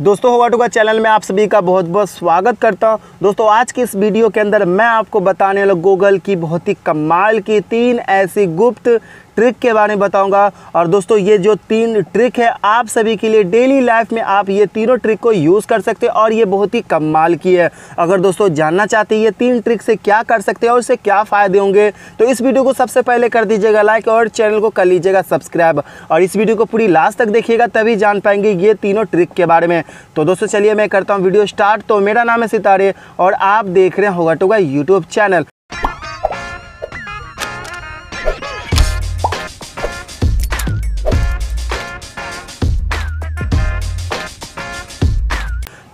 दोस्तों होगा toga channel में आप सभी का बहुत बहुत स्वागत करता हूं। दोस्तों आज की इस वीडियो के अंदर मैं आपको बताने वाला गूगल की बहुत ही कमाल की 3 ऐसी गुप्त ट्रिक के बारे में बताऊंगा। और दोस्तों ये जो 3 ट्रिक है आप सभी के लिए डेली लाइफ में आप ये तीनों ट्रिक को यूज़ कर सकते हैं और ये बहुत ही कमाल की है। अगर दोस्तों जानना चाहते हैं ये 3 ट्रिक से क्या कर सकते हैं और इससे क्या फ़ायदे होंगे तो इस वीडियो को सबसे पहले कर दीजिएगा लाइक और चैनल को कर लीजिएगा सब्सक्राइब और इस वीडियो को पूरी लास्ट तक देखिएगा तभी जान पाएंगे ये तीनों ट्रिक के बारे में। तो दोस्तों चलिए मैं करता हूँ वीडियो स्टार्ट। तो मेरा नाम है सितारे और आप देख रहे हैं होगा टोगा यूट्यूब चैनल।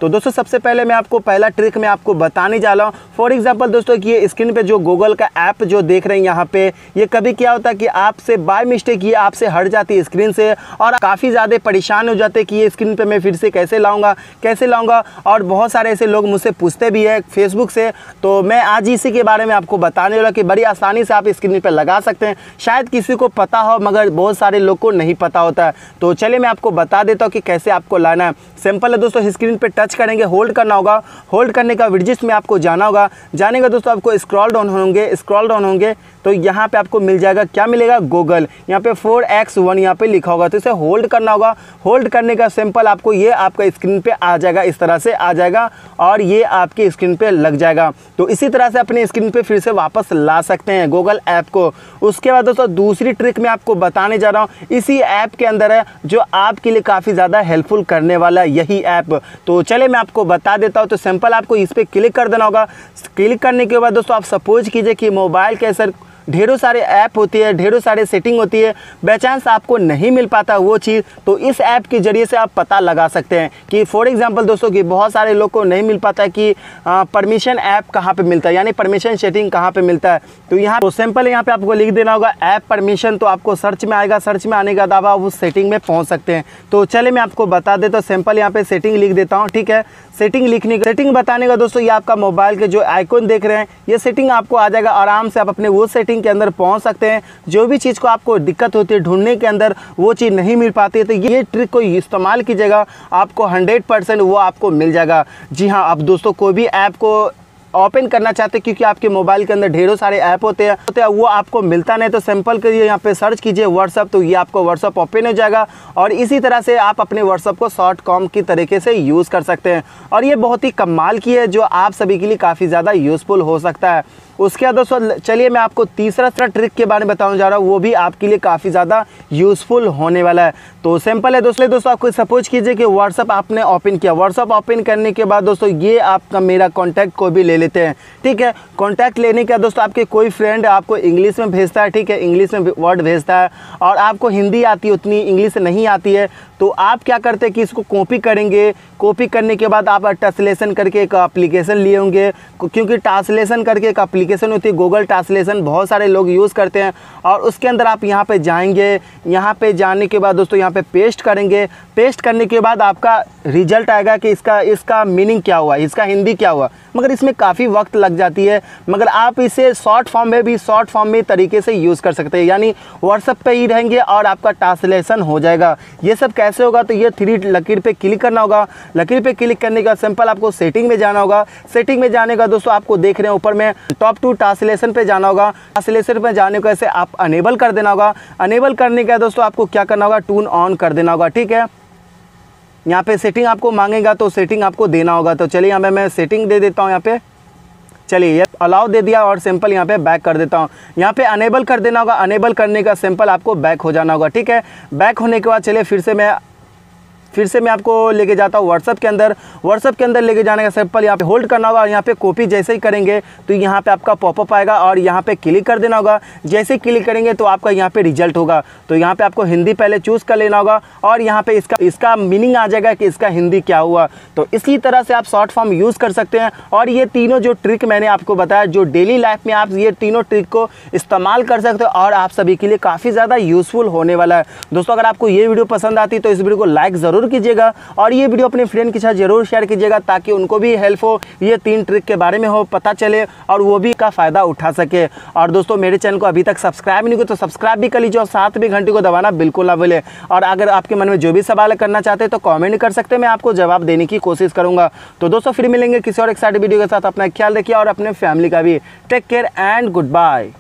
तो दोस्तों सबसे पहले मैं आपको पहला ट्रिक मैं आपको बताने जा रहा हूँ। फॉर एग्जांपल दोस्तों कि ये स्क्रीन पे जो गूगल का ऐप जो देख रहे हैं यहाँ पे ये कभी क्या होता है कि आपसे बाय मिस्टेक ये आपसे हट जाती है स्क्रीन से और काफ़ी ज़्यादा परेशान हो जाते हैं कि ये स्क्रीन पे मैं फिर से कैसे लाऊंगा। और बहुत सारे ऐसे लोग मुझसे पूछते भी है फेसबुक से। तो मैं आज इसी के बारे में आपको बताने वाला कि बड़ी आसानी से आप स्क्रीन पर लगा सकते हैं। शायद किसी को पता हो मगर बहुत सारे लोग को नहीं पता होता है। तो चलिए मैं आपको बता देता हूँ कि कैसे आपको लाना है। सिंपल है दोस्तों, स्क्रीन पे टच करेंगे, होल्ड करना होगा। होल्ड करने का विडजेट में आपको जाना होगा। जाने का दोस्तों आपको स्क्रॉल डाउन होंगे तो यहाँ पे आपको मिल जाएगा, क्या मिलेगा, गूगल। यहाँ पे 4x1 यहाँ पे लिखा होगा तो इसे होल्ड करना होगा। होल्ड करने का सिंपल आपको ये आपका स्क्रीन पे आ जाएगा, इस तरह से आ जाएगा और ये आपके स्क्रीन पे लग जाएगा। तो इसी तरह से अपने स्क्रीन पे फिर से वापस ला सकते हैं गूगल ऐप को। उसके बाद दोस्तों दूसरी ट्रिक मैं आपको बताने जा रहा हूँ, इसी ऐप के अंदर है जो आपके लिए काफ़ी ज़्यादा हेल्पफुल करने वाला है यही ऐप। तो चले मैं आपको बता देता हूँ। तो सिंपल आपको इस पर क्लिक कर देना होगा। क्लिक करने के बाद दोस्तों आप सपोज कीजिए कि मोबाइल के अंदर ढेरों सारे ऐप होती है, ढेरों सारे सेटिंग होती है, बाई चांस आपको नहीं मिल पाता वो चीज़ तो इस ऐप के ज़रिए से आप पता लगा सकते हैं कि फॉर एग्जांपल दोस्तों कि बहुत सारे लोग को नहीं मिल पाता है कि परमिशन ऐप कहाँ पे मिलता है, यानी परमिशन सेटिंग कहाँ पे मिलता है। तो यहाँ तो सिंपल यहाँ पे आपको लिख देना होगा ऐप परमिशन। तो आपको सर्च में आएगा, सर्च में आने के बाद आप उस सेटिंग में पहुँच सकते हैं। तो चले मैं आपको बता देता हूँ। सिंपल यहाँ पे सेटिंग लिख देता हूँ, ठीक है। सेटिंग बताने का दोस्तों ये आपका मोबाइल के जो आइकॉन देख रहे हैं ये सेटिंग आपको आ जाएगा। आराम से आप अपने वो सेटिंग के अंदर पहुंच सकते हैं। जो भी चीज़ को आपको दिक्कत होती है ढूंढने के अंदर वो चीज़ नहीं मिल पाती है तो ये ट्रिक को इस्तेमाल कीजिएगा, आपको 100% वो आपको मिल जाएगा। जी हाँ, आप दोस्तों कोई भी ऐप को ओपन करना चाहते हैं क्योंकि आपके मोबाइल के अंदर ढेरों सारे ऐप होते हैं वो आपको मिलता नहीं तो सिंपल करिए यहाँ पे सर्च कीजिए व्हाट्सअप, तो ये आपको व्हाट्सअप ओपन हो जाएगा और इसी तरह से आप अपने व्हाट्सअप को शॉर्ट कॉम की तरीके से यूज़ कर सकते हैं। और ये बहुत ही कमाल की है जो आप सभी के लिए काफ़ी ज़्यादा यूज़फुल हो सकता है। उसके बाद दोस्तों चलिए मैं आपको तीसरा ट्रिक के बारे में बताने जा रहा हूँ, वो भी आपके लिए काफ़ी ज़्यादा यूज़फुल होने वाला है। तो सिंपल है दोस्तों आपको सपोज कीजिए कि व्हाट्सअप आपने ओपन किया। व्हाट्सअप ओपन करने के बाद दोस्तों ये आपका मेरा कॉन्टैक्ट को भी ले लेते हैं, ठीक है। कॉन्टैक्ट लेने के बाद दोस्तों आपके कोई फ्रेंड आपको इंग्लिश में भेजता है, ठीक है, इंग्लिश में वर्ड भेजता है और आपको हिंदी आती है, उतनी इंग्लिश नहीं आती है। तो आप क्या करते हैं कि इसको कॉपी करेंगे। कॉपी करने के बाद आप ट्रांसलेशन करके एक एप्लीकेशन लिए होंगे, क्योंकि ट्रांसलेशन करके एक एप्लीकेशन होती है गूगल ट्रांसलेशन, बहुत सारे लोग यूज़ करते हैं। और उसके अंदर आप यहाँ पे जाएंगे। यहाँ पे जाने के बाद दोस्तों यहाँ पे पेस्ट करेंगे। पेस्ट करने के बाद आपका रिजल्ट आएगा कि इसका मीनिंग क्या हुआ, इसका हिंदी क्या हुआ। मगर इसमें काफ़ी वक्त लग जाती है, मगर आप इसे शॉर्ट फॉर्म में तरीके से यूज़ कर सकते हैं, यानी व्हाट्सएप पे ही रहेंगे और आपका ट्रांसलेशन हो जाएगा। ये सब कैसे होगा तो ये 3 लकीर पे क्लिक करना होगा। लकीर पे क्लिक करने का सिंपल आपको सेटिंग में जाना होगा। सेटिंग में जाने का दोस्तों आपको देख रहे हैं ऊपर में टॉप 2 ट्रांसलेशन पे जाना होगा। ट्रांसलेशन पे जाने को ऐसे आप अनेबल कर देना होगा। अनेबल करने का दोस्तों आपको क्या करना होगा, टून ऑन कर देना होगा, ठीक है। यहाँ पे सेटिंग आपको मांगेगा तो सेटिंग आपको देना होगा। तो चलिए यहाँ पे मैं सेटिंग दे देता हूँ। यहाँ पे चलिए ये अलाउ दे दिया और सिंपल यहाँ पे बैक कर देता हूँ। यहाँ पे अनेबल कर देना होगा। अनेबल करने का सिंपल आपको बैक हो जाना होगा, ठीक है। बैक होने के बाद चलिए फिर से मैं आपको लेके जाता हूँ व्हाट्सअप के अंदर। व्हाट्सअप के अंदर लेके जाने का सिंपल यहाँ पे होल्ड करना होगा और यहाँ पे कॉपी जैसे ही करेंगे तो यहाँ पे आपका पॉपअप आएगा और यहाँ पे क्लिक कर देना होगा। जैसे ही क्लिक करेंगे तो आपका यहाँ पे रिजल्ट होगा। तो यहाँ पे आपको हिंदी पहले चूज़ कर लेना होगा और यहाँ पे इसका मीनिंग आ जाएगा कि इसका हिंदी क्या हुआ। तो इसी तरह से आप शॉर्ट फॉर्म यूज़ कर सकते हैं। और ये तीनों जो ट्रिक मैंने आपको बताया जो डेली लाइफ में आप ये तीनों ट्रिक को इस्तेमाल कर सकते हो और आप सभी के लिए काफ़ी ज़्यादा यूज़फुल होने वाला है। दोस्तों अगर आपको ये वीडियो पसंद आती है तो इस वीडियो को लाइक ज़रूर ज़रूर कीजिएगा और ये वीडियो अपने फ्रेंड के साथ ज़रूर शेयर कीजिएगा ताकि उनको भी हेल्प हो, ये 3 ट्रिक के बारे में हो पता चले और वो भी का फ़ायदा उठा सके। और दोस्तों मेरे चैनल को अभी तक सब्सक्राइब नहीं किया तो सब्सक्राइब भी कर लीजिए और साथ में घंटी को दबाना बिल्कुल ना भूलें। और अगर आपके मन में जो भी सवाल करना चाहते हैं तो कमेंट कर सकते हैं, मैं आपको जवाब देने की कोशिश करूंगा। तो दोस्तों फिर मिलेंगे किसी और एक्साइटिंग वीडियो के साथ। अपना ख्याल रखिए और अपने फैमिली का भी। Take care and good bye.